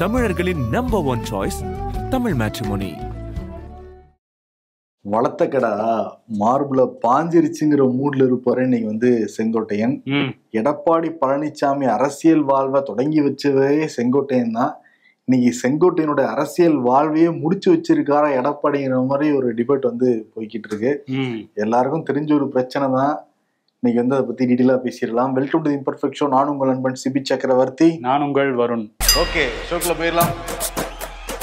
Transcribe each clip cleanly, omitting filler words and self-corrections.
தமிழர்களின் number one choice Tamil matrimony. வளர்த்த கடா மார்புல பாஞ்சிருச்சுங்கிற மூட்ல இருப்பாரு இன்னைக்கு செங்கோட்டையன். எடப்பாடி பழனிசாமி அரசியல் வாழ்வை தொடங்கி வச்சதே செங்கோட்டையன் தான். இன்னைக்கு செங்கோட்டையனோட அரசியல் வாழ்வையே முடிச்சு வச்சிருக்காரா எடப்பாடிங்கிற மாதிரி ஒரு டிபேட் போய்கிட்டு இருக்கு. எல்லாருக்கும் தெரிஞ்ச ஒரு பிரச்சனை தான். இன்னைக்கு அதை பத்தி டீட்டெயிலா பேசிடலாம். Welcome to the imperfect show. நான் உங்கள் நண்பன் சிபி சக்கரவர்த்தி. நான் உங்கள் வருண். ஓகே, ஷோக்குள்ள போயிடலாம்.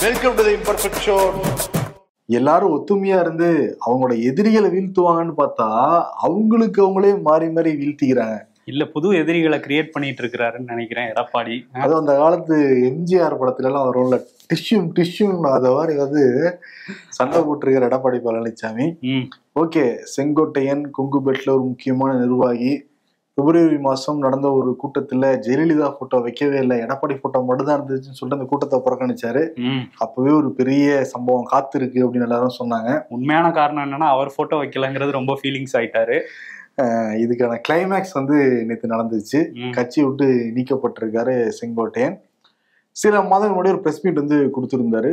Welcome to the imperfect show. எல்லாரும் ஒத்துமையா இருந்து அவங்களோட எதிரிகளை வீழ்த்துவாங்கன்னு பார்த்தா அவங்களுக்கு அவங்களே மாறி மாறி வீழ்த்திக்கிறாங்க. இல்ல, புது எதிரிகளை கிரியேட் பண்ணிட்டு இருக்கிறாருன்னு நினைக்கிறேன் எடப்பாடி. அது அந்த காலத்து எம்ஜிஆர் படத்துல எல்லாம் வரும்ல, டிஷ்யூம் அத மாதிரி சண்டை போட்டிருக்கிற எடப்பாடி பழனிசாமி. ஓகே, செங்கோட்டையன் கொங்குபெட்ல ஒரு முக்கியமான நிர்வாகி. பிப்ரவரி மாசம் நடந்த ஒரு கூட்டத்துல ஜெயலலிதா போட்டோ வைக்கவே இல்லை, எடப்பாடி போட்டோ மட்டும் தான் இருந்துச்சுன்னு சொல்லிட்டு அந்த கூட்டத்தை புறக்கணிச்சாரு. அப்பவே ஒரு பெரிய சம்பவம் காத்திருக்கு அப்படின்னு எல்லாரும் சொன்னாங்க. உண்மையான காரணம் என்னன்னா அவர் போட்டோ வைக்கலங்கிறது ரொம்ப ஃபீலிங்ஸ் ஆயிட்டாரு. இதுக்கான கிளைமேக்ஸ் நேற்று நடந்துச்சு. கட்சி விட்டு நீக்கப்பட்டிருக்காரு செங்கோட்டையன். சில மாதங்கள் முன்னாடி ஒரு பிரஸ் மீட் கொடுத்திருந்தாரு.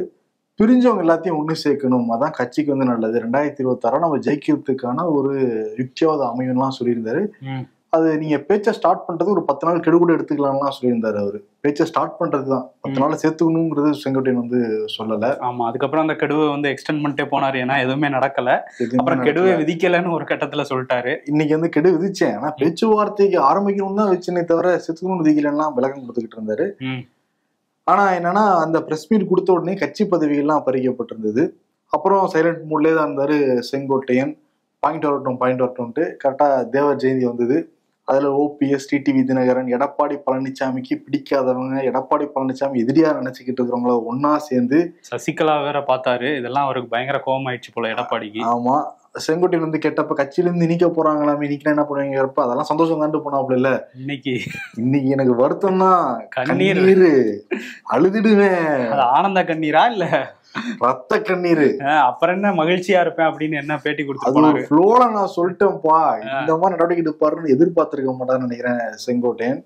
பிரிஞ்சவங்க எல்லாத்தையும் ஒண்ணு சேர்க்கணும், அதான் கட்சிக்கு நல்லது, 2026 நம்ம ஜெயிக்கிறதுக்கான ஒரு யுக்தியாவது அமையும்லாம் சொல்லியிருந்தாரு. அது நீங்க பேச்சை ஸ்டார்ட் பண்றது ஒரு 10 நாள் கெடு கூட எடுத்துக்கலாம்லாம் சொல்லியிருந்தாரு. அவரு பேச்சை ஸ்டார்ட் பண்றதுதான், 10 நாள் சேர்த்துக்கணுங்கிறது செங்கோட்டையன் சொல்லல. ஆமா, அதுக்கப்புறம் அந்த கெடுவை எக்ஸ்டெண்ட் பண்ணிட்டே போனாரு. ஏன்னா எதுவுமே நடக்கல. அப்புறம் கெடுவை விதிக்கலன்னு ஒரு கட்டத்துல சொல்லிட்டாரு. இன்னைக்கு கெடு விதிச்சேன், ஆனா பேச்சுவார்த்தைக்கு ஆரம்பிக்கணும்னு தான் வச்சுனே தவிர சேர்த்துக்கணும்னு விதிக்கலன்னா விளக்கம் கொடுத்துக்கிட்டு இருந்தாரு. ஆனா என்னன்னா, அந்த பிரஸ் மீட் கொடுத்த உடனே கட்சி பதவிகள்லாம் பறிக்கப்பட்டிருந்தது. அப்புறம் சைலண்ட் மூட்லேயே தான் இருந்தாரு செங்கோட்டையன். பாயிண்ட் வரட்டும்ட்டு கரெக்டா தேவர் ஜெயந்தி வந்தது. அதுல ஓபிஎஸ், டிடிவி தினகரன், எடப்பாடி பழனிசாமிக்கு பிடிக்காதவங்க, எடப்பாடி பழனிசாமி எதிரியா நினைச்சுக்கிட்டு இருக்கிறவங்கள ஒன்னா சேர்ந்து சசிகலா வேற பார்த்தாரு. இதெல்லாம் அவருக்கு பயங்கர கோபம் ஆயிடுச்சு போல எடப்பாடிக்கு. ஆமா, செங்கோட்டையன் கேட்டப்ப கட்சியில இருந்து நீக்க போறாங்களாமே, இன்னைக்கு என்ன பண்ணுவீங்கிறப்ப அதெல்லாம் சந்தோஷம் தாண்டு போனாப்புல. இல்ல, இன்னைக்கு எனக்கு வருத்தம் தான், கண்ணீர் அழுதுடுவேன். ஆனந்த கண்ணீரா இல்ல ரத்த கண்ணீர்? அப்புறம் என்ன மகிழ்ச்சியா இருப்பேன் அப்படின்னு என்ன பேட்டி கொடுத்து நான் சொல்லிட்டேன்ப்பா, இந்த மாதிரி நடவடிக்கை எடுப்பாருன்னு எதிர்பார்த்திருக்க மாட்டான்னு நினைக்கிறேன் செங்கோட்டையன்.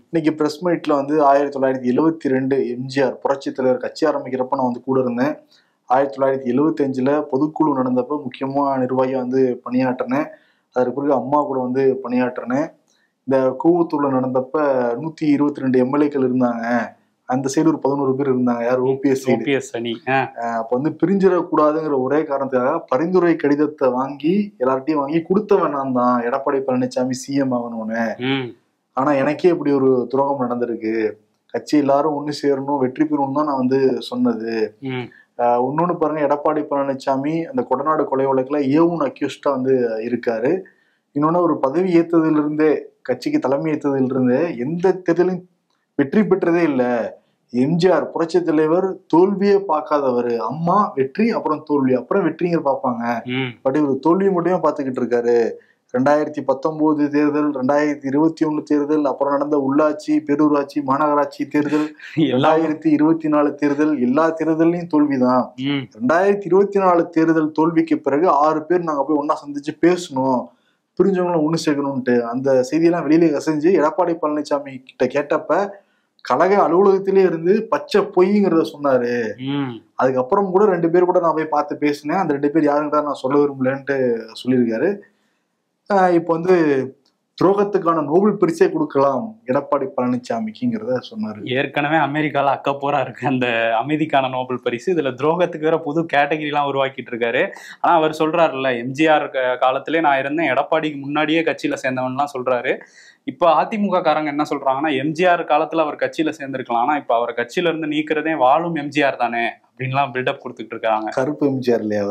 இன்னைக்கு பிரஸ் மீட்ல 1972 எம்ஜிஆர் புரட்சி தலைவர் கட்சி ஆரம்பிக்கிறப்ப நான் கூட இருந்தேன். 1975 பொதுக்குழு நடந்தப்ப முக்கியமா நிர்வாகியா பணியாற்றினேன். அதற்கு பிறகு அம்மா கூட பணியாற்றினேன். இந்த கூவத்தூர்ல நடந்தப்ப 122 எம்எல்ஏக்கள் இருந்தாங்க. அந்த சைடு ஒரு 11 பேர் இருந்தாங்க. யார்? ஓபிஎஸ் அணி. அப்ப பிரிஞ்சிடக்கூடாதுங்கிற ஒரே காரணத்துக்காக பரிந்துரை கடிதத்தை வாங்கி எல்லார்ட்டையும் வாங்கி கொடுத்தவன் நான் தான், எடப்பாடி பழனிசாமி சிஎம் ஆகணும்னு. ஆனா எனக்கே இப்படி ஒரு துரோகம் நடந்திருக்கு. கட்சி எல்லாரும் ஒண்ணு சேரணும், வெற்றி பெறணும் தான் நான் சொன்னது. இன்னொன்னு பாருங்க, எடப்பாடி பழனிசாமி அந்த கொடநாடு கொலை வழக்குல ஏவுன் அக்யூஸ்டா இருக்காரு. இன்னொன்னு, ஒரு பதவி ஏற்றதுல இருந்தே, கட்சிக்கு தலைமை ஏற்றதுல இருந்தே எந்த தேர்தலையும் வெற்றி பெற்றதே இல்ல. எம்ஜிஆர் புரட்சி தலைவர் தோல்வியே பார்க்காதவர். அம்மா வெற்றி, அப்புறம் தோல்வி, அப்புறம் வெற்றிங்கிற பார்ப்பாங்க. பட் இவர் தோல்வி மட்டுமே பார்த்துக்கிட்டு இருக்காரு. 2019 தேர்தல், 2021 தேர்தல், அப்புறம் நடந்த உள்ளாட்சி, பேரூராட்சி, மாநகராட்சி தேர்தல், 2024 தேர்தல், எல்லா தேர்தலையும் தோல்விதான். 2024 தேர்தல் தோல்விக்கு பிறகு 6 பேர் நாங்க போய் ஒன்னா சந்திச்சு பேசணும், பிரிஞ்சவங்களும் ஒண்ணு சேர்க்கணும்ட்டு அந்த செய்தியெல்லாம் வெளியில கசைஞ்சு எடப்பாடி பழனிசாமி கிட்ட கேட்டப்ப கழக அலுவலகத்திலே இருந்து பச்சை பொய்ங்கிறத சொன்னாரு. அதுக்கப்புறம் கூட 2 பேர் கூட நான் போய் பார்த்து பேசினேன். அந்த 2 பேர் யாருன்னு நான் சொல்ல விரும்பலன்ட்டு சொல்லியிருக்காரு. இப்போ துரோகத்துக்கான நோபல் பரிசே கொடுக்கலாம் எடப்பாடி பழனிசாமிக்குங்கிறத சொன்னாரு. ஏற்கனவே அமெரிக்கால அக்கப்போரா இருக்கு அந்த அமைதிக்கான நோபல் பரிசு. இதுல துரோகத்துக்கு வேற புது கேட்டகரி எல்லாம் உருவாக்கிட்டு இருக்காரு. ஆனா அவர் சொல்றாருல்ல, எம்ஜிஆர் காலத்திலே நான் இருந்தேன், எடப்பாடிக்கு முன்னாடியே கட்சியில சேர்ந்தவன்லாம் சொல்றாரு. இப்ப அதிமுக காரங்க என்ன சொல்றாங்கன்னா, எம்ஜிஆர் காலத்துல அவர் கட்சியில சேர்ந்திருக்கலாம், ஆனா இப்ப அவர் கட்சியில இருந்து நீக்கிறதே வாழும் எம்ஜிஆர் தானே அப்படின்லாம் பில்டப் கொடுத்துட்டு இருக்காங்க. கருப்பு எம்ஜிஆர் இல்லையா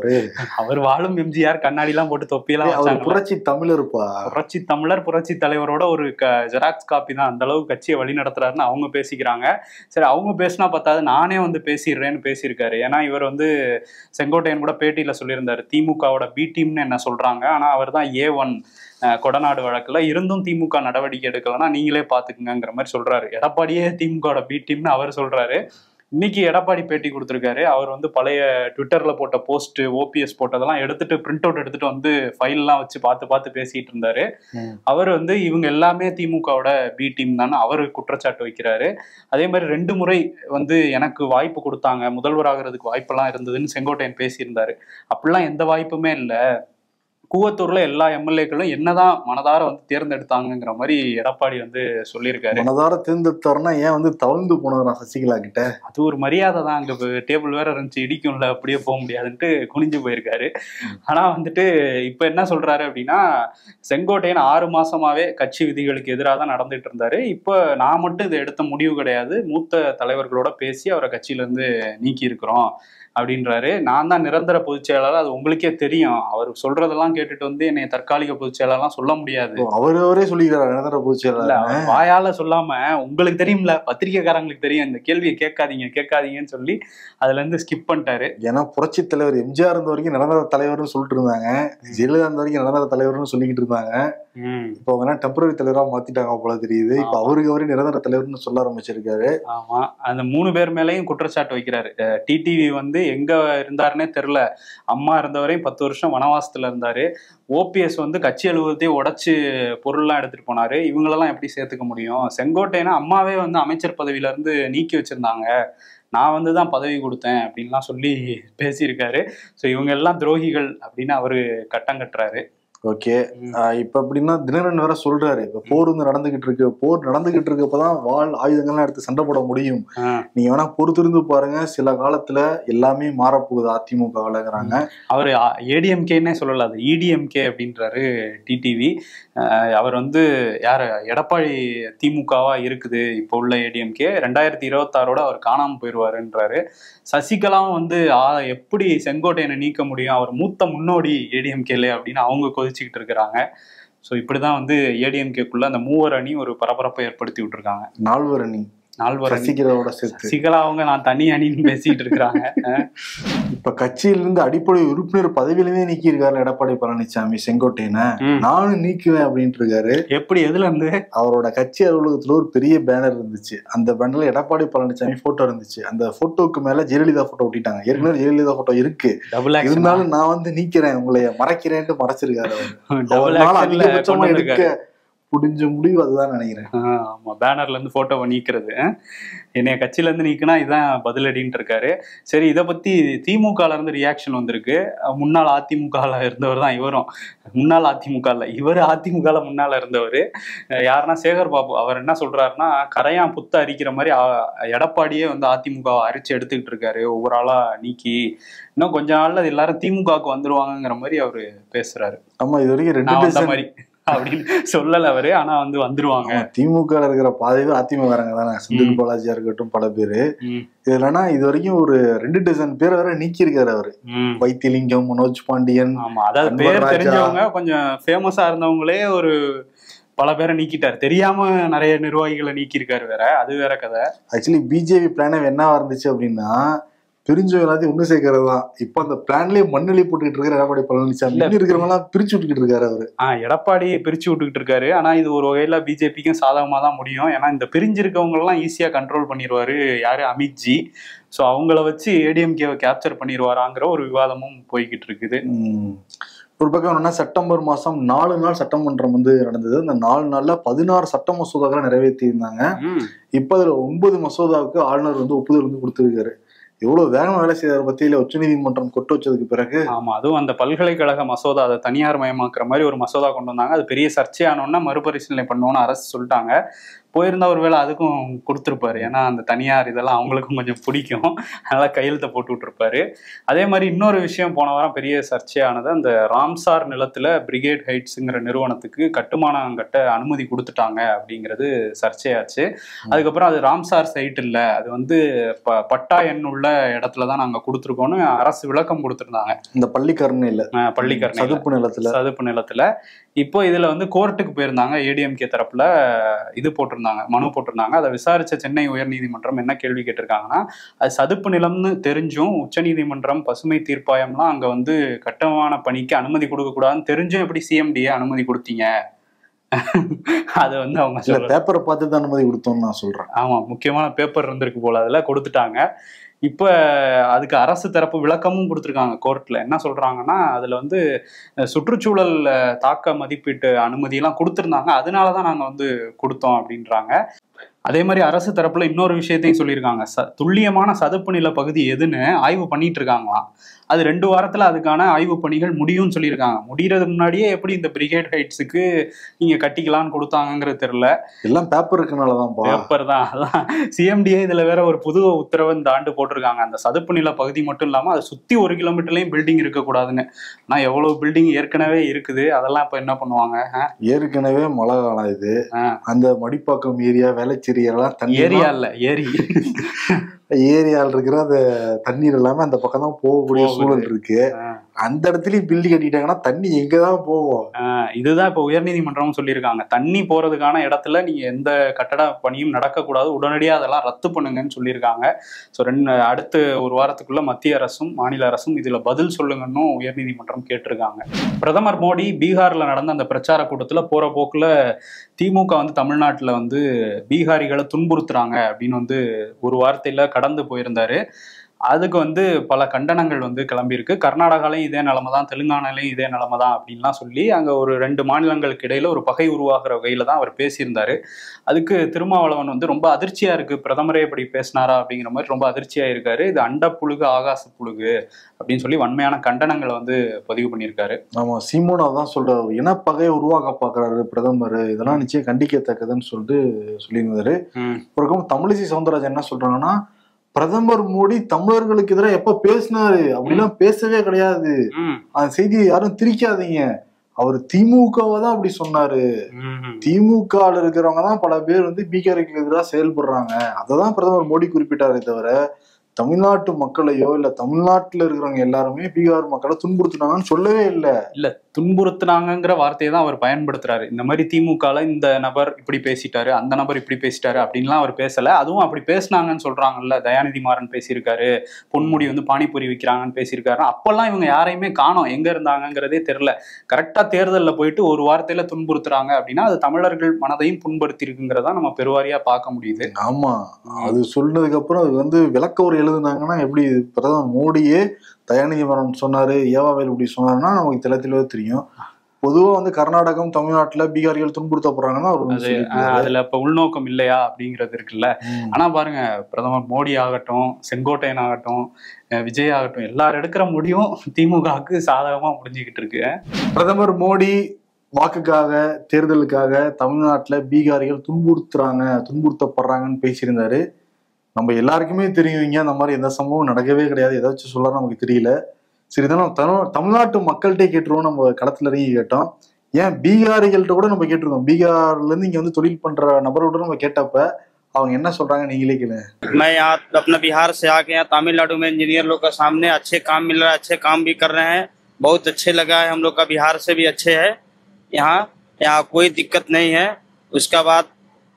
அவர் வாழும் எம்ஜிஆர், கண்ணாடி எல்லாம் போட்டு தொப்பியெல்லாம். புரட்சி தமிழர்ப்பா, புரட்சி தமிழர், புரட்சி தலைவரோட ஒரு ஜெராக்ஸ் காப்பி தான். அந்த அளவுக்கு கட்சியை வழி நடத்துறாருன்னு அவங்க பேசிக்கிறாங்க. சரி, அவங்க பேசினா பார்த்தாது நானே பேசிடுறேன்னு பேசியிருக்காரு. ஏன்னா இவர் செங்கோட்டையன் கூட பேட்டியில சொல்லியிருந்தாரு, திமுகவோட பி டீம்னு என்ன சொல்றாங்க, ஆனா அவர் தான் A1 கொடநாடு வழக்குல இருந்தும் திமுக நடவடிக்கை எடுக்கலன்னா நீங்களே பாத்துக்குங்கிற மாதிரி சொல்றாரு. எடப்பாடியே திமுகவோட பி டீம்னு அவர் சொல்றாரு. இன்னைக்கு எடப்பாடி பேட்டி கொடுத்திருக்காரு. அவர் வந்து பழைய ட்விட்டர்ல போட்ட போஸ்ட், ஓபிஎஸ் போட்டதெல்லாம் எடுத்துட்டு பிரிண்ட் அவுட் எடுத்துட்டு வந்து ஃபைல் எல்லாம் வச்சு பார்த்து பேசிட்டு இருந்தாரு. அவர் வந்து இவங்க எல்லாமே திமுகவோட பி டீம் தானே அவரு குற்றச்சாட்டு வைக்கிறாரு. அதே மாதிரி 2 முறை வந்து எனக்கு வாய்ப்பு கொடுத்தாங்க, முதல்வர் ஆகிறதுக்கு வாய்ப்பெல்லாம் இருந்ததுன்னு செங்கோட்டையன் பேசியிருந்தாரு. அப்படிலாம் எந்த வாய்ப்புமே இல்லை. கூவத்தூர்ல எல்லா எம்எல்ஏக்களும் என்னதான் மனதார வந்து தேர்ந்தெடுத்தாங்கிற மாதிரி எடப்பாடி வந்து சொல்லியிருக்காரு. மனதார தேர்ந்தெடுத்தாருன்னா ஏன் வந்து தவழ்ந்து போனவரா சசிகலா கிட்ட? அது ஒரு மரியாதை தான். அங்க டேபிள் வேற இருந்துச்சு, இடிக்கும்ல, அப்படியே போக முடியாதுன்ட்டு குனிஞ்சு போயிருக்காரு. ஆனா வந்துட்டு இப்ப என்ன சொல்றாரு அப்படின்னா, செங்கோட்டையன் 6 மாசமாவே கட்சி விதிகளுக்கு எதிராக தான் நடந்துட்டு இருந்தாரு. இப்ப நான் மட்டும் இதை எடுத்த முடிவு கிடையாது, மூத்த தலைவர்களோட பேசி அவரை கட்சியில இருந்து நீக்கி இருக்கிறோம் அப்படின்றாரு. நான் தான் நிரந்தர பொதுச் செயலாளர், அது உங்களுக்கே தெரியும். அவர் சொல்றதெல்லாம் கேட்டுட்டு வந்து என்னை தற்காலிக பொதுச் செயலாளர்லாம் சொல்ல முடியாது. அவரே சொல்லிக்கிறார் நிரந்தர பொதுச் செயலாளர். வாயால சொல்லாம, உங்களுக்கு தெரியும்ல, பத்திரிகைக்காரங்களுக்கு தெரியும், இந்த கேள்வியை கேட்காதீங்கன்னு சொல்லி அதுல இருந்து ஸ்கிப் பண்ணிட்டாரு. ஏன்னா புரட்சி தலைவர் எம்ஜிஆர் இருந்த வரைக்கும் நிரந்தர தலைவர்னு சொல்லிட்டு இருந்தாங்க, ஜெயலலிதா இருந்த வரைக்கும் நிரந்தர தலைவர்னு சொல்லிக்கிட்டு இருந்தாங்க. இப்ப அவங்க டெம்பரரி தலைவரா மாத்திட்டாங்க போல தெரியுது. இப்ப அவரே நிரந்தர தலைவர்னு சொல்ல ஆரம்பிச்சிருக்காரு. ஆமா, அந்த 3 பேர் மேலேயும் குற்றச்சாட்டு வைக்கிறாரு. டிடிவி வந்து எங்க இருந்தாருன்னே தெரியல, அம்மா இருந்தவரையும் 10 வருஷம் வனவாசத்துல இருந்தாரு. ஓபிஎஸ் வந்து கட்சி அலுவலகத்தையே உடைச்சு பொருள்லாம் எடுத்துட்டு போனாரு. இவங்களெல்லாம் எப்படி சேர்த்துக்க முடியும்? செங்கோட்டையனா அம்மாவே வந்து அமைச்சர் பதவியில இருந்து நீக்கி வச்சிருந்தாங்க, நான் வந்து தான் பதவி கொடுத்தேன் அப்படின்லாம் சொல்லி பேசியிருக்காரு. ஸோ இவங்க எல்லாம் துரோகிகள் அப்படின்னு அவரு கட்டம் கட்டுறாரு. ஓகே, இப்ப அப்படின்னா தினகரன் வேற சொல்றாரு, இப்ப போர் வந்து நடந்துகிட்டு இருக்கப்பதான் வாள் ஆயுதங்கள்லாம் எடுத்து சண்டை போட முடியும். நீங்க வேணா பொறுத்திருந்து பாருங்க, சில காலத்துல எல்லாமே மாறப்போகுது அதிமுகங்கிறாங்க. அவரு ஏடிஎம்கேன்னே சொல்லல, அது இடிஎம்கே அப்படின்றாரு டிடிவி. அவர் வந்து யாரு, எடப்பாடி திமுகவா இருக்குது இப்போ உள்ள ஏடிஎம்கே, 2026 அவர் காணாம போயிடுவாருன்றாரு. சசிகலாவும் வந்து எப்படி செங்கோட்டையனை நீக்க முடியும், அவர் மூத்த முன்னோடி ஏடிஎம்கேல அப்படின்னு அவங்க கொதிச்சுக்கிட்டு இருக்கிறாங்க. ஸோ இப்படிதான் வந்து ஏடிஎம்கேக்குள்ள அந்த 3 அணி ஒரு பரபரப்பை ஏற்படுத்தி விட்டுருக்காங்க. 4 அணி சசிகலா அவங்க நான் தனி அணின்னு பேசிட்டு இருக்கிறாங்க. இப்ப கட்சியிலிருந்து அடிப்படை உறுப்பினர் பதவியிலுமே நீக்கி இருக்காரு எடப்பாடி பழனிசாமி செங்கோட்டையனை. நானும் நீக்குவேன் அப்படின்ட்டு இருக்காரு. எப்படி, எதுல இருந்து? அவரோட கட்சி அலுவலகத்துல ஒரு பெரிய பேனர் இருந்துச்சு. அந்த பேனர்ல எடப்பாடி பழனிசாமி போட்டோ இருந்துச்சு. அந்த போட்டோக்கு மேல ஜெயலலிதா போட்டோ ஒட்டிட்டாங்க. ஏற்கனவே ஜெயலலிதா போட்டோ இருக்கு, இருந்தாலும் நான் வந்து நீக்கிறேன், உங்களை மறைக்கிறேன்ட்டு மறைச்சிருக்காரு. அதிகபட்சமா எடுக்க புடிஞ்ச முடிவு அதுதான் நினைக்கிறேன். ஆமா, பேனர்ல இருந்து போட்டோவை நீக்கிறது, என்னைய கட்சியில இருந்து நீக்கினா இதான் பதிலடின்ட்டு இருக்காரு. சரி, இதை பத்தி திமுகல இருந்து ரியாக்ஷன் வந்திருக்கு. முன்னாள் அதிமுகல இருந்தவர் தான் இவரும். முன்னாள் அதிமுக இல்ல, இவர் அதிமுகல முன்னால இருந்தவர். யாருன்னா சேகர் பாபு. அவர் என்ன சொல்றாருன்னா, கரையான் புத்த அரிக்கிற மாதிரி எடப்பாடியே வந்து அதிமுகவை அரிச்சு எடுத்துக்கிட்டு இருக்காரு, ஒவ்வொரு ஆளா நீக்கி. இன்னும் கொஞ்ச நாள்ல எல்லாரும் திமுகவுக்கு வந்துருவாங்கிற மாதிரி அவரு பேசுறாரு. ஆமா, இது வரைக்கும் 2 மாதிரி அப்படின்னு சொல்லல அவரு, ஆனா வந்து வந்துருவாங்க. திமுக இருக்கிற பாதையில அதிமுக தானே, செந்தில் பாலாஜியா இருக்கட்டும், பல பேரு. இதுலன்னா இது வரைக்கும் ஒரு 2 டஜன் பேர் வரை நீக்கி இருக்காரு அவரு. வைத்திலிங்கம், மனோஜ் பாண்டியன். ஆமா, அதாவது பேர் தெரிஞ்சவங்க, கொஞ்சம் ஃபேமஸா இருந்தவங்களே ஒரு பல பேரை நீக்கிட்டாரு. தெரியாம நிறைய நிர்வாகிகளை நீக்கி இருக்காரு. வேற அது வேற கதை. ஆக்சுவலி பிஜேபி பிளானே என்ன இருந்துச்சு அப்படின்னா, பிரிஞ்சவங்க எல்லாத்தையும் ஒண்ணு சேர்க்கறது தான். இப்ப அந்த பிளான்லயே மண்ணெளி போட்டுக்கிட்டு இருக்காரு எடப்பாடி பழனிசாமி. இருக்கிறவங்க எல்லாம் பிரிச்சு விட்டுக்கிட்டு இருக்காரு அவரு. எடப்பாடி பிரிச்சு விட்டுக்கிட்டு இருக்காரு. ஆனா இது ஒரு வகையில பிஜேபிக்கும் சாதகமா தான் முடியும். ஏன்னா இந்த பிரிஞ்சிருக்கவங்க எல்லாம் ஈஸியா கண்ட்ரோல் பண்ணிடுவாரு யாரு, அமித்ஜி. ஸோ அவங்கள வச்சு ஏடிஎம்கேவை கேப்சர் பண்ணிடுவாராங்கிற ஒரு விவாதமும் போய்கிட்டு இருக்குது. ஒரு பக்கம் என்னன்னா, செப்டம்பர் மாசம் 4 நாள் சட்டமன்றம் வந்து நடந்தது. அந்த 4 நாள்ல 16 சட்ட மசோதாக்களை நிறைவேற்றி இருந்தாங்க. இப்ப அதுல 9 மசோதாவுக்கு ஆளுநர் வந்து ஒப்புதல் வந்து கொடுத்திருக்காரு. எவ்வளவு வேகமா வேலை செய்யற பத்தியில உச்ச நீதிமன்றம் கொட்டு வச்சதுக்கு பிறகு. ஆமா, அதுவும் அந்த பல்கலைக்கழக மசோதா, அதை தனியார் மயமாக்குற மாதிரி ஒரு மசோதா கொண்டு வந்தாங்க. அது பெரிய சர்ச்சையானோன்னா மறுபரிசீலனை பண்ணுவோன்னு அரசு சொல்லிட்டாங்க. போயிருந்தா ஒரு வேளை அதுக்கும் கொடுத்துருப்பாரு. ஏன்னா அந்த தனியார் இதெல்லாம் அவங்களுக்கும் கொஞ்சம் பிடிக்கும், அதனால கையெழுத்தை போட்டு விட்டுருப்பாரு. அதே மாதிரி இன்னொரு விஷயம் போன வாரம் பெரிய சர்ச்சையானது, அந்த ராம்சார் நிலத்துல பிரிகேட் ஹைட்ஸுங்கிற நிறுவனத்துக்கு கட்டுமானம் கட்ட அனுமதி கொடுத்துட்டாங்க அப்படிங்கிறது சர்ச்சையாச்சு. அதுக்கப்புறம் அது ராம்சார் சைட் இல்லை, அது வந்து பட்டா எண் உள்ள இடத்துலதான் நாங்க கொடுத்துருக்கோம்னு அரசு விளக்கம் கொடுத்துருந்தாங்க. இந்த பள்ளிக்கரணை இல்ல, பள்ளிக்கரணை சதுப்பு நிலத்துல. இப்போ இதுல வந்து கோர்ட்டுக்கு போயிருந்தாங்க. ஏடிஎம்கே தரப்புல இது போட்டிருந்தாங்க, மனு போட்டிருந்தாங்க. அதை விசாரிச்ச சென்னை உயர்நீதிமன்றம் என்ன கேள்வி கேட்டிருக்காங்கன்னா, அது சதுப்பு நிலம்னு தெரிஞ்சும் உச்சநீதிமன்றம் பசுமை தீர்ப்பாயம்லாம் அங்க வந்து கட்டுமான பணிக்கு அனுமதி கொடுக்க கூடாதுன்னு தெரிஞ்சும் எப்படி சிஎம்டிஏ அனுமதி கொடுத்தீங்க அது வந்து அவங்க பேப்பரை பார்த்து தான் அனுமதி கொடுத்தோம்னு நான் சொல்றேன். ஆமா, முக்கியமான பேப்பர் இருந்திருக்கு போல, அதுல கொடுத்துட்டாங்க. இப்ப அதுக்கு அரசு தரப்பு விளக்கமும் கொடுத்துருக்காங்க கோர்ட்ல. என்ன சொல்றாங்கன்னா, அதுல வந்து சுற்றுச்சூழல் தாக்க மதிப்பீட்டு அனுமதியெல்லாம் கொடுத்துருந்தாங்க, அதனாலதான் நாங்க வந்து கொடுத்தோம் அப்படின்றாங்க. அதே மாதிரி அரசு தரப்புல இன்னொரு விஷயத்தையும் சொல்லியிருக்காங்க. துல்லியமான சதுப்பு நில பகுதி எதுன்னு ஆய்வு பண்ணிட்டு இருக்காங்களாம். அது 2 வாரத்துல அதுக்கான ஆய்வு பணிகள் முடியும்னு சொல்லியிருக்காங்க. முடியறது முன்னாடியே எப்படி இந்த பிரிகேட் ஹைட்ஸுக்கு நீங்க கட்டிக்கலாம்னு கொடுத்தாங்கிறது தெரியல. எல்லாம் பேப்பர் இருக்கனாலதான், பேப்பர் தான். அதான் சிஎம்டிஏ இதுல வேற ஒரு புது உத்தரவு இந்த ஆண்டு போட்டிருக்காங்க. அந்த சதுப்பு நில பகுதி மட்டும் இல்லாம அதை சுத்தி 1 கிலோமீட்டர்லயும் பில்டிங் இருக்கக்கூடாதுன்னு. ஆனா எவ்வளவு பில்டிங் ஏற்கனவே இருக்குது, அதெல்லாம் இப்ப என்ன பண்ணுவாங்க? ஏற்கனவே மழை காலம் இது. அந்த மடிப்பாக்கம் ஏரியா, வேளச்சேரி எல்லாம் தண்ணி ஏரியா இல்ல, ஏரி ஏரியால இருக்கிற அந்த தண்ணீர் எல்லாமே அந்த பக்கம் தான் போகக்கூடிய சூழல் இருக்கு. அந்த இடத்துலயும் பில்டிங் கட்டிட்டாங்கன்னா தண்ணி எங்கதான் போகும்? இதுதான் இப்ப உயர்நீதிமன்றமும் சொல்லியிருக்காங்க. தண்ணி போறதுக்கான இடத்துல நீங்க எந்த கட்டட பணியும் நடக்கக்கூடாது, உடனடியா அதெல்லாம் ரத்து பண்ணுங்கன்னு சொல்லியிருக்காங்க. ஸோ அடுத்து 1 வாரத்துக்குள்ள மத்திய அரசும் மாநில அரசும் இதுல பதில் சொல்லுங்கன்னு உயர்நீதிமன்றம் கேட்டிருக்காங்க. பிரதமர் மோடி பீகார்ல நடந்த அந்த பிரச்சார கூட்டத்துல போற போக்குல திமுக வந்து தமிழ்நாட்டுல வந்து பீகாரிகளை துன்புறுத்துறாங்க அப்படின்னு வந்து ஒரு வார்த்தையில கடந்து போயிருந்தாரு. அதுக்கு வந்து பல கண்டனங்கள் வந்து கிளம்பியிருக்கு. கர்நாடகாலையும் இதே நிலைமை தான், தெலுங்கானாலையும் இதே நிலைமை தான் அப்படின்லாம் சொல்லி அங்கே ஒரு 2 மாநிலங்களுக்கு இடையில ஒரு பகை உருவாகிற வகையில தான் அவர் பேசியிருந்தாரு. அதுக்கு திருமாவளவன் வந்து ரொம்ப அதிர்ச்சியா இருக்கு, பிரதமரே இப்படி பேசினாரா அப்படிங்கிற மாதிரி ரொம்ப அதிர்ச்சியா இருக்காரு. இது அண்ட புழுகு ஆகாச புழுகு அப்படின்னு சொல்லி வன்மையான கண்டனங்களை வந்து பதிவு பண்ணியிருக்காரு. ஆமா, சீமோனா தான் சொல்றாரு, இன பகையை உருவாக்க பாக்குறாரு பிரதமர், இதெல்லாம் நிச்சயம் கண்டிக்கத்தக்கதுன்னு சொல்லிட்டு சொல்லியிருந்தாரு. ஒரு தமிழிசை சவுந்தரராஜன் என்ன சொல்றாங்கன்னா, பிரதமர் மோடி தமிழர்களுக்கு எதிராக எப்ப பேசினாரு அப்படிலாம் பேசவே கிடையாது, அந்த செய்தியை யாரும் திரிக்காதீங்க, அவர் திமுகவை தான் அப்படி சொன்னாரு, திமுக இருக்கிறவங்க தான் பல பேர் வந்து பீகாருக்கு எதிராக செயல்படுறாங்க, அததான் பிரதமர் மோடி குறிப்பிட்டாரே தவிர தமிழ்நாட்டு மக்களையோ இல்ல தமிழ்நாட்டுல இருக்கிறவங்க எல்லாருமே பீகார் மக்களை துன்புறுத்தினாங்கன்னு சொல்லவே இல்லை. இல்ல, துன்புறுத்தினாங்கிற வார்த்தையை தான் அவர் பயன்படுத்துறாரு. இந்த மாதிரி திமுகல இந்த நபர் இப்படி பேசிட்டாரு, அந்த நபர் இப்படி பேசிட்டாரு அப்படின்லாம் அவர் பேசல. அதுவும் அப்படி பேசினாங்கன்னு சொல்றாங்கல்ல, தயாநிதி மாறன் பேசியிருக்காரு, பொன்முடி வந்து பானிபூரி விற்கிறாங்கன்னு பேசியிருக்காரு. அப்பெல்லாம் இவங்க யாரையுமே காணோம், எங்க இருந்தாங்கிறதே தெரியல. கரெக்டா தேர்தலில் போயிட்டு ஒரு வார்த்தையில துன்புறுத்துறாங்க அப்படின்னா அது தமிழர்கள் மனதையும் புண்படுத்தி இருக்குங்கிறதா நம்ம பெருவாரியா பார்க்க முடியுது. ஆமா, அது சொன்னதுக்கு அப்புறம் அது வந்து விளக்க ஒரு எழுதுனாங்கன்னா எப்படி பிரதமர் மோடியே தயாநிதி மாறன் சொன்னாரு, ஏவாவேல் இப்படி சொன்னாருன்னா நமக்கு தெளிவாக தெரியும். பொதுவா வந்து கர்நாடகம் தமிழ்நாட்டுல பீகாரிகள் துன்புறுத்தப்படுறாங்கன்னா அதுல இப்ப உள்நோக்கம் இல்லையா அப்படிங்கிறது இருக்குல்ல. ஆனா பாருங்க, பிரதமர் மோடி ஆகட்டும், செங்கோட்டையன் ஆகட்டும், விஜய் ஆகட்டும், எல்லாரும் எடுக்கிற முடியும் திமுகவுக்கு சாதகமா முடிஞ்சுக்கிட்டு இருக்கு. பிரதமர் மோடி வாக்குக்காக, தேர்தலுக்காக தமிழ்நாட்டுல பீகாரிகள் துன்புறுத்தப்படுறாங்கன்னு பேசியிருந்தாரு. நம்ம எல்லாருக்குமே தெரியும், இங்க அந்த மாதிரி எந்த சம்பவம் நடக்கவே கிடையாது, ஏதாச்சும் சொல்ல நமக்கு தெரியல. சரிதான், தமிழ்நாட்டு மக்கள்கிட்ட கேட்டுருவோம், நம்ம களத்துல இறங்கி கேட்டோம். ஏன் பீகாரிகள்கிட்ட கூட நம்ம கேட்டிருக்கோம், பீகார்ல இருந்து இங்க வந்து தொழில் பண்ற நபரோட நம்ம கேட்டப்ப அவங்க என்ன சொல்றாங்க நீங்களே கேளுங்க. मैं यहाँ अपना बिहार से आके यहाँ तमिलनाडु में इंजीनियर लोग का सामने अच्छे काम मिल रहा है, अच्छे काम भी कर रहे हैं, बहुत अच्छे लगा है, हम लोग का बिहार से भी अच्छे है, यहाँ कोई दिक्कत नहीं है। उसका बाद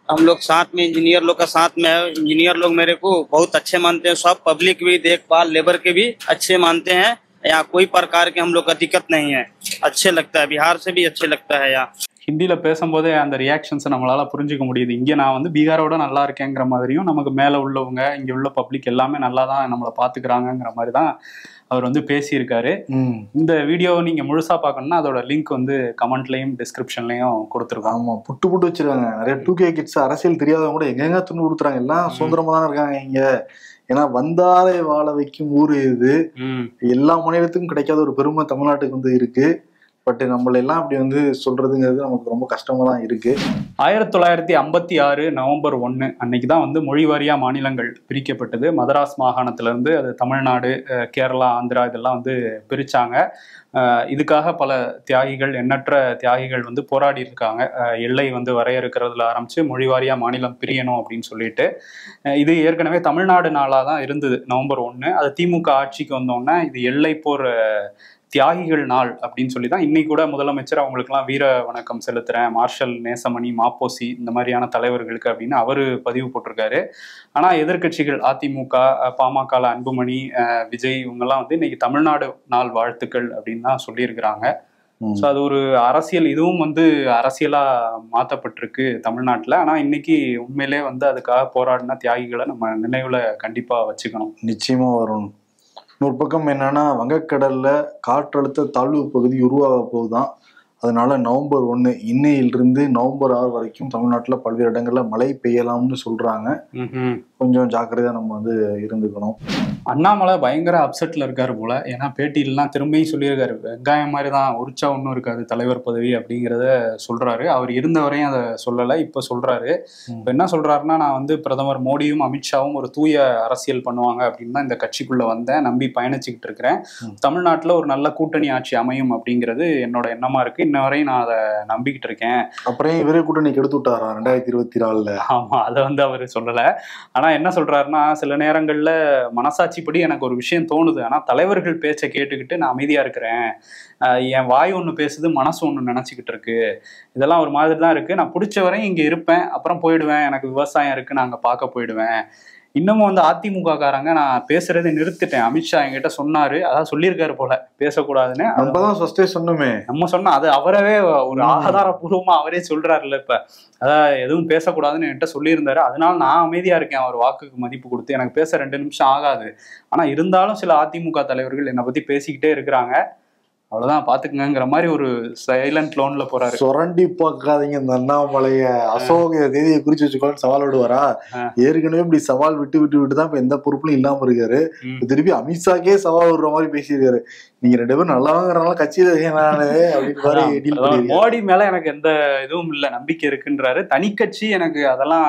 हम लोग साथ में इंजीनियर लोग का साथ में है, इंजीनियर लोग मेरे को बहुत अच्छे मानते हैं, सब पब्लिक भी देखभाल लेबर के भी अच्छे मानते हैं, यहाँ कोई प्रकार के हम लोग का दिक्कत नहीं है, अच्छे लगता है, बिहार से भी अच्छे लगता है। यहाँ ஹிந்தியில பேசும்போதே அந்த ரியாக்ஷன்ஸை நம்மளால புரிஞ்சுக்க முடியுது. இங்கே நான் வந்து பீகாரோட நல்லா இருக்கேங்கிற மாதிரியும், நமக்கு மேலே உள்ளவங்க இங்கே உள்ள பப்ளிக் எல்லாமே நல்லா தான் நம்மளை பார்த்துக்கிறாங்கிற மாதிரி தான் அவர் வந்து பேசியிருக்காரு. இந்த வீடியோவை நீங்க முழுசா பார்க்கணும்னா அதோட லிங்க் வந்து கமெண்ட்லயும் டிஸ்கிரிப்ஷன்லயும் கொடுத்துருக்கோம். ஆமா, புட்டு வச்சிருக்காங்க. நிறைய 2K கிட்ஸ் அரசியல் தெரியாதவங்க கூட எங்க துணி கொடுத்துறாங்க, எல்லாம் சுதந்திரமா தான் இருக்காங்க இங்க. ஏன்னா வந்தாலே வாழ வைக்கும் ஊரு இது, எல்லா மாநிலத்துக்கும் கிடைக்காத ஒரு பெருமை தமிழ்நாட்டுக்கு வந்து இருக்கு. பட் நம்மள எல்லாம் அப்படி வந்து சொல்றதுங்கிறது நமக்கு ரொம்ப கஷ்டமா தான் இருக்கு. 1956 நவம்பர் 1 அன்னைக்கு தான் வந்து மொழிவாரியா மாநிலங்கள் பிரிக்கப்பட்டது. மதராஸ் மாகாணத்துல இருந்து அது தமிழ்நாடு, கேரளா, ஆந்திரா இதெல்லாம் வந்து பிரிச்சாங்க. இதுக்காக பல தியாகிகள், எண்ணற்ற தியாகிகள் வந்து போராடி இருக்காங்க. எல்லை வந்து வரையறுக்கிறதுல ஆரம்பிச்சு மொழிவாரியா மாநிலம் பிரியணும் அப்படின்னு சொல்லிட்டு. இது ஏற்கனவே தமிழ்நாடு நாளாக தான் இருந்தது நவம்பர் 1. அது திமுக ஆட்சிக்கு வந்தோடனே இது எல்லை போர் தியாகிகள் நாள் அப்படின்னு சொல்லி தான் இன்னைக்கு கூட முதலமைச்சர் அவங்களுக்குலாம் வீர வணக்கம் செலுத்துறேன், மார்ஷல் நேசமணி, மாப்போசி இந்த மாதிரியான தலைவர்களுக்கு அப்படின்னு அவரு பதிவு போட்டிருக்காரு. ஆனா எதிர்கட்சிகள் அதிமுக, பாமக, அன்புமணி, விஜய் இவங்கெல்லாம் வந்து இன்னைக்கு தமிழ்நாடு நாள் வாழ்த்துக்கள் அப்படின்னு தான் சொல்லியிருக்கிறாங்க. ஸோ அது ஒரு அரசியல், இதுவும் வந்து அரசியலா மாற்றப்பட்டிருக்கு தமிழ்நாட்டில். ஆனால் இன்னைக்கு உண்மையிலே வந்து அதுக்காக போராடின தியாகிகளை நம்ம நினைவுல கண்டிப்பா வச்சுக்கணும். நிச்சயமா வரும். இன்னொரு பக்கம் என்னன்னா, வங்கக்கடல்ல காற்றழுத்த தாழ்வு பகுதி உருவாக போகுதான். அதனால நவம்பர் 1 இன்னையிலிருந்து நவம்பர் 6 வரைக்கும் தமிழ்நாட்டுல பல்வேறு இடங்கள்ல மழை பெய்யலாம்னு சொல்றாங்க. கொஞ்சம் ஜாக்கிரதையா நம்ம வந்து இருந்துக்கணும். அண்ணாமலை பயங்கர அப்செட்ல இருக்காரு போல. ஏன்னா பேட்டியிலாம் திரும்பியும் சொல்லியிருக்காரு, வெங்காயம் மாதிரி தான் உரிச்சா ஒன்றும் இருக்காது தலைவர் பதவி அப்படிங்கிறத சொல்றாரு. அவர் இருந்த வரையும் அதை சொல்லலை, இப்ப சொல்றாரு. இப்ப என்ன சொல்றாருன்னா, நான் வந்து பிரதமர் மோடியும் அமித்ஷாவும் ஒரு தூய அரசியல் பண்ணுவாங்க அப்படின்னு தான் இந்த கட்சிக்குள்ள வந்தேன், நம்பி பயணிச்சுக்கிட்டு இருக்கிறேன். தமிழ்நாட்டுல ஒரு நல்ல கூட்டணி ஆட்சி அமையும் அப்படிங்கிறது என்னோட எண்ணமா இருக்கு, இன்ன வரையும் நான் அதை நம்பிக்கிட்டு இருக்கேன். அப்புறம் இவரே கூட்டணி கெடுத்து விட்டாரா 2024? ஆமா, அதை வந்து அவரு சொல்லல. ஆனா என்ன சொல்றாருன்னா, சில நேரங்கள்ல மனசாட்சிப்படி எனக்கு ஒரு விஷயம் தோணுது, ஆனா தலைவர்கள் பேச்சை கேட்டுக்கிட்டு நான் அமைதியா இருக்கிறேன், என் வாய் ஒண்ணு பேசுது, மனசு ஒண்ணு நினைச்சுக்கிட்டு இருக்கு, இதெல்லாம் ஒரு மாதிரி தான் இருக்கு, நான் பிடிச்ச வரையும் இங்க இருப்பேன், அப்புறம் போயிடுவேன், எனக்கு விவசாயம் இருக்கு, நான் அங்க பார்க்க போயிடுவேன். இன்னமும் வந்து அதிமுக காரங்க நான் பேசுறதை நிறுத்திட்டேன், அமித்ஷா என்கிட்ட சொன்னாரு, அதான் சொல்லியிருக்காரு போல பேசக்கூடாதுன்னு. நம்ம சொன்னா அது அவரவே ஒரு ஆதாரபூர்வமா அவரே சொல்றாருல்ல. இப்ப அதான் எதுவும் பேசக்கூடாதுன்னு என்கிட்ட சொல்லியிருந்தாரு, அதனால நான் அமைதியா இருக்கேன், அவர் வாக்குக்கு மதிப்பு கொடுத்து. எனக்கு பேச 2 நிமிஷம் ஆகாது, ஆனா இருந்தாலும் சில அதிமுக தலைவர்கள் என்னை பத்தி பேசிக்கிட்டே இருக்கிறாங்க, அவ்வளவுதான் பாத்துக்கங்கிற மாதிரி ஒரு சைலண்ட் லோன்ல போறாரு. சுரண்டி பார்க்காதீங்க இந்த அண்ணாமலைய, அசோக தேதியை குறிச்சு வச்சுக்கோன்னு சவால் விடுவாரா? ஏற்கனவே இப்படி சவால் விட்டு தான் இப்ப எந்த பொறுப்பும் இல்லாம இருக்காரு. திருப்பி அமித்ஷாக்கே சவால் விடுற மாதிரி பேசியிருக்காரு. நீங்க 2 பேரும் நல்லாங்கிறனால கட்சியில அப்படின்னு. மோடி மேல எனக்கு எந்த இதுவும் இல்ல, நம்பிக்கை இருக்குன்றாரு. தனி கட்சி எனக்கு அதெல்லாம்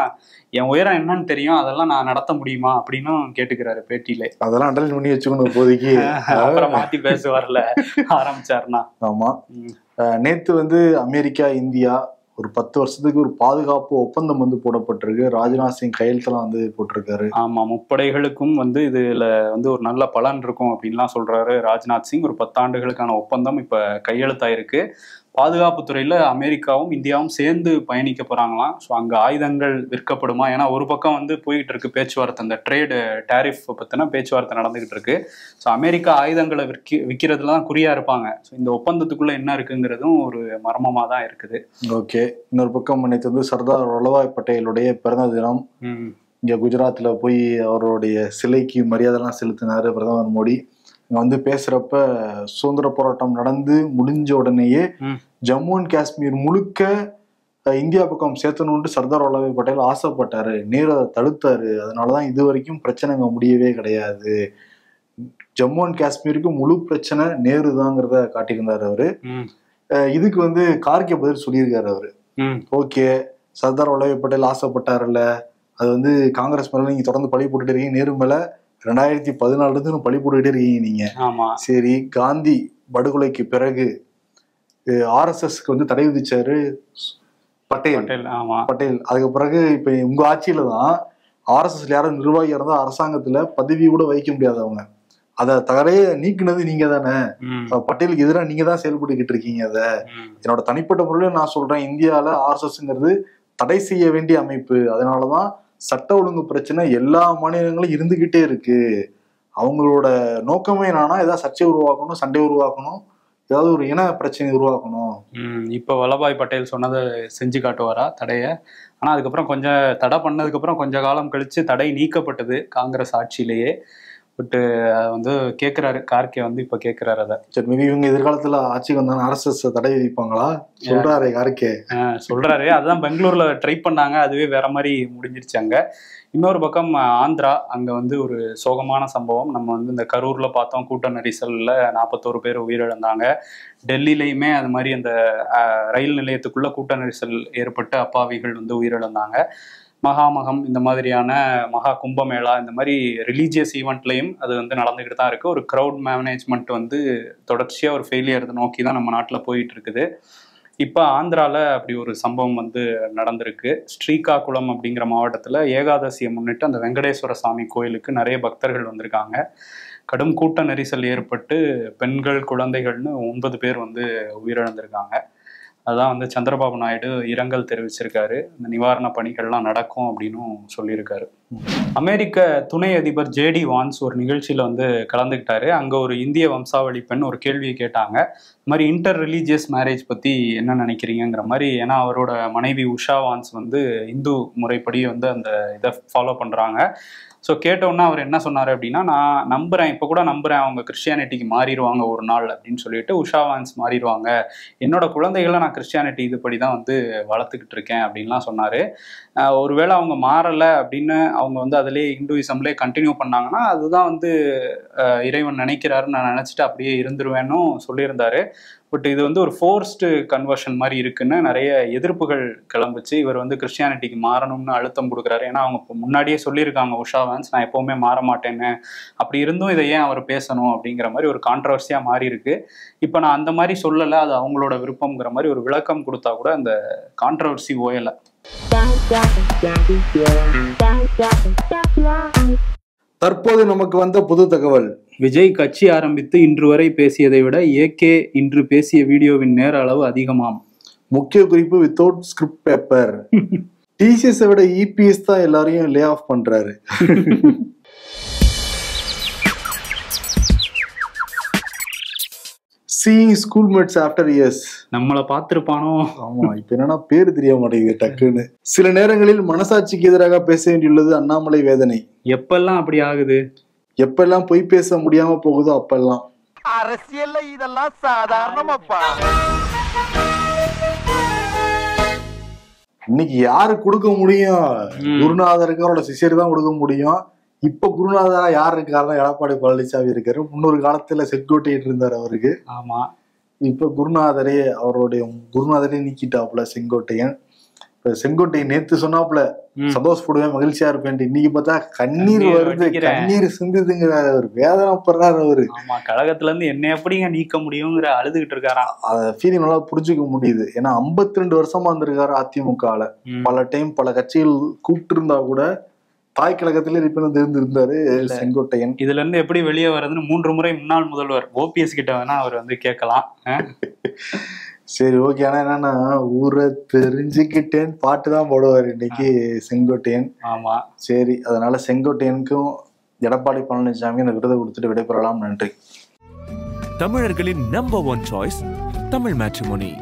என் உயரம் என்னன்னு தெரியும், அதெல்லாம் நான் நடத்த முடியுமா அப்படின்னு கேட்டுக்கிறாரு பேட்டியில. அதெல்லாம் அண்டல் பண்ணி வச்சுக்கணும் இப்போதைக்கு. அப்புறம் மாத்தி பேச வரல ஆரம்பிச்சாருன்னா. ஆமா, நேத்து வந்து அமெரிக்கா இந்தியா ஒரு 10 வருஷத்துக்கு ஒரு பாதுகாப்பு ஒப்பந்தம் வந்து போடப்பட்டிருக்கு. ராஜ்நாத் சிங் கையெழுத்தெல்லாம் வந்து போட்டிருக்காரு. ஆமா, முப்படைகளுக்கும் வந்து இதுல வந்து ஒரு நல்ல பலன் இருக்கும் அப்படின்லாம் சொல்றாரு ராஜ்நாத் சிங். ஒரு 10 ஆண்டுகளுக்கான ஒப்பந்தம் இப்ப கையெழுத்தாயிருக்கு. பாதுகாப்புத்துறையில அமெரிக்காவும் இந்தியாவும் சேர்ந்து பயணிக்க போறாங்களாம். ஸோ அங்க ஆயுதங்கள் விற்கப்படுமா? ஏன்னா ஒரு பக்கம் வந்து போயிட்டு இருக்கு பேச்சுவார்த்தை, அந்த ட்ரேடு டேரிஃப் பத்தின பேச்சுவார்த்தை நடந்துகிட்டு இருக்கு. ஸோ அமெரிக்கா ஆயுதங்களை விற்கிறதுல தான் குறியா இருப்பாங்க. ஸோ இந்த ஒப்பந்தத்துக்குள்ள என்ன இருக்குங்கிறதும் ஒரு மர்மமா தான் இருக்குது. ஓகே, இன்னொரு பக்கம் நேற்று வந்து சர்தார் வல்லபாய் பட்டேலுடைய பிறந்த தினம். இங்க குஜராத்ல போய் அவருடைய சிலைக்கு மரியாதைலாம் செலுத்தினாரு பிரதமர் மோடி. வந்து பேசுறப்ப சுதந்திர போராட்டம் நடந்து முடிஞ்ச உடனேயே ஜம்மு அண்ட் காஷ்மீர் முழுக்க இந்தியா பக்கம் சேர்த்தணும்னு சர்தார் வல்லபாய் பட்டேல் ஆசைப்பட்டாரு. நேரு அதை தடுத்தாரு. அதனாலதான் இது வரைக்கும் பிரச்சனைங்க முடியவே கிடையாது. ஜம்மு அண்ட் காஷ்மீருக்கு முழு பிரச்சனை நேரு தாங்கிறத காட்டியிருந்தாரு அவரு. இதுக்கு வந்து கார்கே பதில் சொல்லியிருக்காரு அவரு. ஓகே, சர்தார் வல்லபாய் பட்டேல் ஆசைப்பட்டாருல்ல, அது வந்து காங்கிரஸ் மேல நீங்க தொடர்ந்து பழி போட்டுட்டு இருக்கீங்க, நேரு மேல 2014 பழி போட்டுக்கிட்டே இருக்கீங்க நீங்க. சரி, காந்தி படுகொலைக்கு பிறகு RSSக்கு வந்து தடை விதிச்சாரு பட்டேல். அதுக்கு பிறகு இப்ப உங்க ஆட்சியில தான் RSSல யாரும் நிர்வாகியா இருந்தா அரசாங்கத்துல பதவி கூட வைக்க முடியாது அவங்க. அத தகரையே நீக்கினது நீங்க தானே. பட்டேலுக்கு எதிராக நீங்க தான் செயல்பட்டுக்கிட்டு இருக்கீங்க. அத என்னோட தனிப்பட்ட முறையில நான் சொல்றேன், இந்தியால RSSங்கிறது தடை செய்ய வேண்டிய அமைப்பு. அதனாலதான் சட்ட ஒழுங்கு பிரச்சனை எல்லா மாநிலங்களும் இருந்துகிட்டே இருக்கு. அவங்களோட நோக்கமே என்னன்னா ஏதாவது சர்ச்சை உருவாக்கணும், சண்டை உருவாக்கணும், ஏதாவது ஒரு இன பிரச்சனை உருவாக்கணும். இப்ப வல்லபாய் பட்டேல் சொன்னதை செஞ்சு காட்டுவாரா தடைய? ஆனா அதுக்கப்புறம் கொஞ்சம் தடை பண்ணதுக்கு அப்புறம் கொஞ்ச காலம் கழிச்சு தடை நீக்கப்பட்டது காங்கிரஸ் ஆட்சியிலேயே. பட் வந்து கேட்கிறாரு கார்கே வந்து இப்ப கேட்கிறாரு அதை. சரி, மேபி இவங்க எதிர்காலத்துல ஆட்சிக்கு வந்தாங்க RSS தடை விதிப்பாங்களா சொல்றாரு கார்கே. சொல்றாரு, அதுதான் பெங்களூர்ல ட்ரை பண்ணாங்க, அதுவே வேற மாதிரி முடிஞ்சிருச்சாங்க. இன்னொரு பக்கம் ஆந்திரா, அங்க வந்து ஒரு சோகமான சம்பவம். நம்ம வந்து இந்த கரூர்ல பார்த்தோம், கூட்ட நெரிசல்ல 41 பேர் உயிரிழந்தாங்க. டெல்லியிலையுமே அது மாதிரி அந்த ரயில் நிலையத்துக்குள்ள கூட்ட நெரிசல் ஏற்பட்டு அப்பாவிகள் வந்து உயிரிழந்தாங்க. மகாமகம், இந்த மாதிரியான மகா கும்பமேளா, இந்த மாதிரி ரிலீஜியஸ் ஈவெண்ட்லையும் அது வந்து நடந்துகிட்டு தான் இருக்கு. ஒரு க்ரௌட் மேனேஜ்மெண்ட் வந்து தொடர்ச்சியா ஒரு ஃபெயிலியர் நோக்கி தான் நம்ம நாட்டில் போயிட்டு இருக்குது. இப்போ ஆந்திரால அப்படி ஒரு சம்பவம் வந்து நடந்திருக்கு. ஸ்ரீகாகுளம் அப்படிங்கிற மாவட்டத்தில் ஏகாதசியை முன்னிட்டு அந்த வெங்கடேஸ்வர சாமி கோயிலுக்கு நிறைய பக்தர்கள் வந்திருக்காங்க. கடும் கூட்ட நெரிசல் ஏற்பட்டு பெண்கள் குழந்தைகள்னு 9 பேர் வந்து உயிரிழந்திருக்காங்க. அதான் வந்து சந்திரபாபு நாயுடு இரங்கல் தெரிவிச்சிருக்காரு. இந்த நிவாரண பணிகள்லாம் நடக்கும் அப்படின்னும் சொல்லியிருக்காரு. அமெரிக்க துணை அதிபர் ஜேடி வான்ஸ் ஒரு நிகழ்ச்சியில வந்து கலந்துக்கிட்டாரு. அங்க ஒரு இந்திய வம்சாவளி பெண் ஒரு கேள்வியை கேட்டாங்க. இந்த மாதிரி இன்டர் ரிலீஜியஸ் மேரேஜ் பத்தி என்ன நினைக்கிறீங்கிற மாதிரி. ஏன்னா அவரோட மனைவி உஷா வான்ஸ் வந்து இந்து முறைப்படி வந்து அந்த இதை ஃபாலோ பண்றாங்க. ஸோ கேட்டோன்னா அவர் என்ன சொன்னார் அப்படின்னா, நான் நம்புறேன், இப்போ கூட நம்புறேன் அவங்க கிறிஸ்டியானிட்டிக்கு மாறிடுவாங்க ஒரு நாள் அப்படின்னு சொல்லிட்டு, உஷா வான்ஸ் மாறிடுவாங்க, என்னோட குழந்தைகளை நான் கிறிஸ்டியானிட்டி இதுபடி தான் வந்து வளர்த்துக்கிட்டு இருக்கேன் அப்படின்லாம் சொன்னார். ஒருவேளை அவங்க மாறலை அப்படின்னு அவங்க வந்து அதிலே இந்துயிசம்லேயே கண்டினியூ பண்ணாங்கன்னா அதுதான் வந்து இறைவன் நினைக்கிறாருன்னு நான் நினச்சிட்டு அப்படியே இருந்துருவேன்னும் சொல்லியிருந்தாரு. பட் இது வந்து ஒரு ஃபோர்ஸ்டு கன்வர்ஷன் மாதிரி இருக்குன்னு நிறைய எதிர்ப்புகள் கிளம்புச்சு. இவர் வந்து கிறிஸ்டியானிட்டிக்கு மாறணும்னு அழுத்தம் கொடுக்குறாரு. ஏன்னா அவங்க இப்போ முன்னாடியே சொல்லியிருக்காங்க உஷா வான்ஸ், நான் எப்போவுமே மாற மாட்டேன்னு. அப்படி இருந்தும் இதை ஏன் அவர் பேசணும் அப்படிங்கிற மாதிரி ஒரு கான்ட்ரவர்சியாக மாறி இருக்கு. இப்போ நான் அந்த மாதிரி சொல்லலை, அது அவங்களோட விருப்பங்கிற மாதிரி ஒரு விளக்கம் கொடுத்தா கூட அந்த கான்ட்ரவர்சி ஓயலை. தற்போது நமக்கு வந்த புது தகவல். விஜய் கட்சி ஆரம்பித்து இன்று வரை பேசியதை விட ஏகே இன்று பேசிய வீடியோவின் நேர அளவு அதிகமாம். முக்கிய குறிப்பு, வித்தவுட் ஸ்கிரிப்ட் பேப்பர். டிசிஎஸ் விட இபிஎஸ் தான் எல்லாரையும் லே ஆஃப் பண்றாரு. Seeing schoolmates after years. நம்மளை பார்த்திருப்பானோ? ஆமா, இப்ப என்னன்னா பேரு தெரிய மாட்டேங்குது டக்குன்னு. சில நேரங்களில் மனசாட்சிக்கு எதிராக பேச வேண்டியுள்ளது அண்ணாமலை வேதனை. எப்பெல்லாம் அப்படி ஆகுது? எப்பெல்லாம் பொய் பேச முடியாம போகுதோ அப்பெல்லாம். அரசியல்ல இதெல்லாம் சாதாரணமாப்பா. இன்னைக்கு யாரு கொடுக்க முடியும்? குருநாதருக்கு அவரோட சிஷியர் தான் கொடுக்க முடியும். இப்ப குருநாதரா யார் இருக்காருன்னா எடப்பாடி பழனிசாமி இருக்காரு. முன்னொரு காலத்துல செங்கோட்டையன் இருந்தார் அவருக்கு. ஆமா, இப்ப குருநாதரே அவருடைய குருநாதரே நீக்கிட்டாப்புல செங்கோட்டையன். இப்ப செங்கோட்டையன் நேத்து சொன்னாப்புல சந்தோஷப்படுவேன், மகிழ்ச்சியா இருப்பேன். இன்னைக்கு பார்த்தா கண்ணீர் வருது, கண்ணீர் சிந்துதுங்கிறாரு, ஒரு வேதனைப்படுறாரு அவரு. ஆமா, கழகத்துல இருந்து என்ன எப்படிங்க நீக்க முடியுங்கிற அழுதுகிட்டு இருக்காராம். அத ஃபீலிங் நல்லா புரிஞ்சுக்க முடியுது. ஏன்னா 52 வருஷமா இருந்திருக்காரு அதிமுகல. பல டைம் பல கட்சிகள் கூப்பிட்டு இருந்தா கூட தாய் கழகத்திலே இருந்திருந்தாரு செங்கோட்டையன். இதுல இருந்து எப்படி வெளியே வர்றதுன்னு 3 முறை முன்னாள் முதல்வர் ஓபிஎஸ் கிட்ட வேணா அவர் வந்து கேட்கலாம். சரி, ஓகே. ஆனா என்னன்னா, ஊரை தெரிஞ்சுக்கிட்டேன் பாட்டு தான் போடுவார் இன்னைக்கு செங்கோட்டையன். ஆமா, சரி, அதனால செங்கோட்டையனுக்கும் எடப்பாடி பழனிசாமி அந்த விருதை கொடுத்துட்டு விடைபெறலாம். நன்றி. தமிழர்களின் நம்பர் 1 சாய்ஸ் தமிழ் மேட்ரிமோனி.